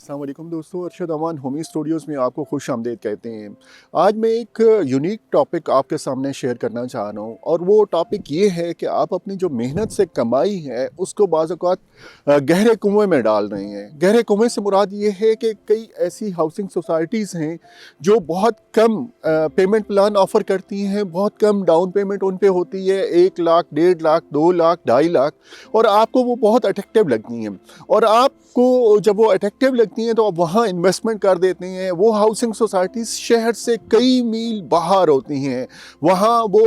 अस्सलाम वालेकुम दोस्तों, अरशद अमान होमी स्टूडियोज़ में आपको खुश आमदीद कहते हैं। आज मैं एक यूनिक टॉपिक आपके सामने शेयर करना चाह रहा हूँ और वो टॉपिक ये है कि आप अपनी जो मेहनत से कमाई है उसको बाज़ औक़ात गहरे कुएँ में डाल रहे हैं। गहरे कुएँ से मुराद ये है कि कई ऐसी हाउसिंग सोसाइटीज़ हैं जो बहुत कम पेमेंट प्लान ऑफ़र करती हैं, बहुत कम डाउन पेमेंट उन पे होती है, 1 लाख, 1.5 लाख, 2 लाख, 2.5 लाख, और आपको वो बहुत अट्रैक्टिव लगती हैं और आपको जब वो अट्रैक्टिव लगती हैं तो आप वहाँ इन्वेस्टमेंट कर देते हैं। वो हाउसिंग सोसाइटीज़ शहर से कई मील बाहर होती हैं, वहाँ वो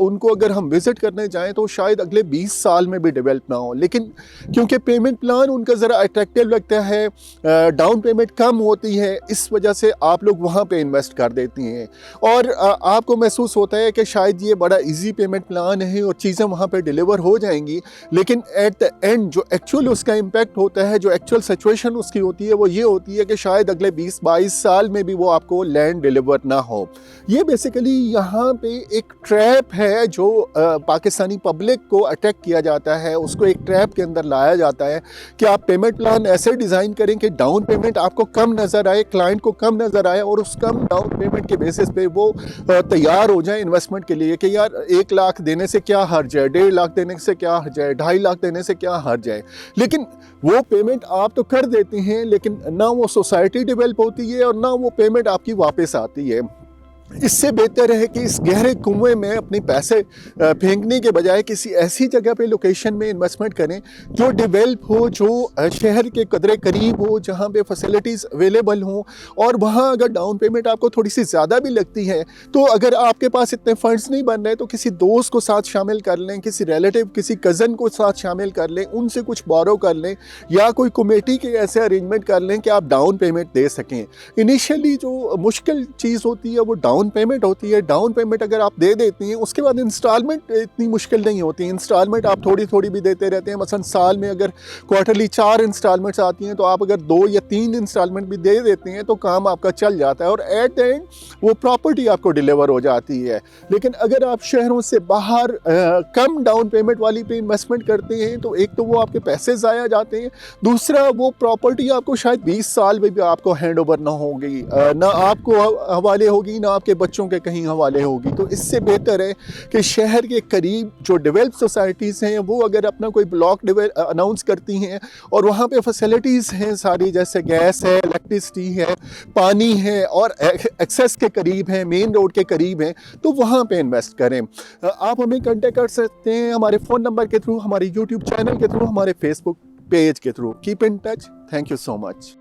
उनको अगर हम विज़िट करने जाएं तो शायद अगले 20 साल में भी डेवलप ना हो, लेकिन क्योंकि पेमेंट प्लान उनका ज़रा अट्रैक्टिव लगता है, डाउन पेमेंट कम होती है, इस वजह से आप लोग वहाँ पे इन्वेस्ट कर देती हैं और आपको महसूस होता है कि शायद ये बड़ा ईजी पेमेंट प्लान है और चीज़ें वहाँ पे डिलीवर हो जाएंगी, लेकिन एट द एंड जो एक्चुअल उसका इम्पैक्ट होता है, जो एक्चुअल सिचुएशन उसकी होती है वो ये होती है कि शायद अगले 20-22 साल में भी वो आपको लैंड डिलीवर ना हो। ये बेसिकली यहाँ पे एक ट्रैप है जो पाकिस्तानी पब्लिक को अटैक किया जाता है, उसको एक ट्रैप के अंदर लाया जाता है कि आप पेमेंट प्लान ऐसे डिज़ाइन करें कि डाउन पेमेंट आपको कम नज़र आए, क्लाइंट को कम नज़र आए और उस कम डाउन पेमेंट के बेसिस पे वो तैयार हो जाए इन्वेस्टमेंट के लिए कि यार 1 लाख देने से क्या हर्ज है, 1.5 लाख देने से क्या हर्ज है, 2.5 लाख देने से क्या हर्ज है। लेकिन वो पेमेंट आप तो कर देते हैं, लेकिन ना वो सोसाइटी डेवलप होती है और ना वो पेमेंट आपकी वापस आती है। इससे बेहतर है कि इस गहरे कुएं में अपने पैसे फेंकने के बजाय किसी ऐसी जगह पे लोकेशन में इन्वेस्टमेंट करें जो डेवलप हो, जो शहर के कदरे करीब हो, जहां पे फैसिलिटीज़ अवेलेबल हों, और वहां अगर डाउन पेमेंट आपको थोड़ी सी ज़्यादा भी लगती है तो अगर आपके पास इतने फंड्स नहीं बन रहे तो किसी दोस्त को साथ शामिल कर लें, किसी रिलेटिव, किसी कज़न को साथ शामिल कर लें, उनसे कुछ बोरो कर लें या कोई कमेटी के ऐसे अरेंजमेंट कर लें कि आप डाउन पेमेंट दे सकें। इनिशियली जो मुश्किल चीज़ होती है वो डाउन पेमेंट होती है। डाउन पेमेंट अगर आप दे देती हैं उसके बाद इंस्टॉलमेंट इतनी मुश्किल नहीं होती। इंस्टॉलमेंट आप थोड़ी थोड़ी भी देते रहते हैं, मसलन साल में अगर क्वार्टरली 4 इंस्टॉलमेंट्स आती हैं तो आप अगर 2 या 3 इंस्टॉलमेंट भी दे देते हैं तो काम आपका चल जाता है और एट द एंड वो प्रॉपर्टी आपको डिलीवर हो जाती है। लेकिन अगर आप शहरों से बाहर कम डाउन पेमेंट वाली पे इन्वेस्टमेंट करते हैं तो एक तो वो आपके पैसे ज़ाया जाते हैं, दूसरा वो प्रॉपर्टी आपको शायद 20 साल में भी आपको हैंड ओवर ना होगी, ना आपको हवाले होगी, ना आपके बच्चों के कहीं हवाले होगी। तो इससे बेहतर है कि शहर के करीब जो डेवलप सोसाइटीज़ हैं वो अगर अपना कोई ब्लॉक अनाउंस करती हैं और वहाँ पे फैसिलिटीज़ हैं सारी, जैसे गैस है, इलेक्ट्रिसिटी है, पानी है और एक्सेस के करीब है, मेन रोड के करीब हैं, तो वहाँ पे इन्वेस्ट करें। आप हमें कांटेक्ट कर सकते हैं हमारे फ़ोन नंबर के थ्रू, हमारे यूट्यूब चैनल के थ्रू, हमारे फेसबुक पेज के through. Keep in touch. Thank you so much.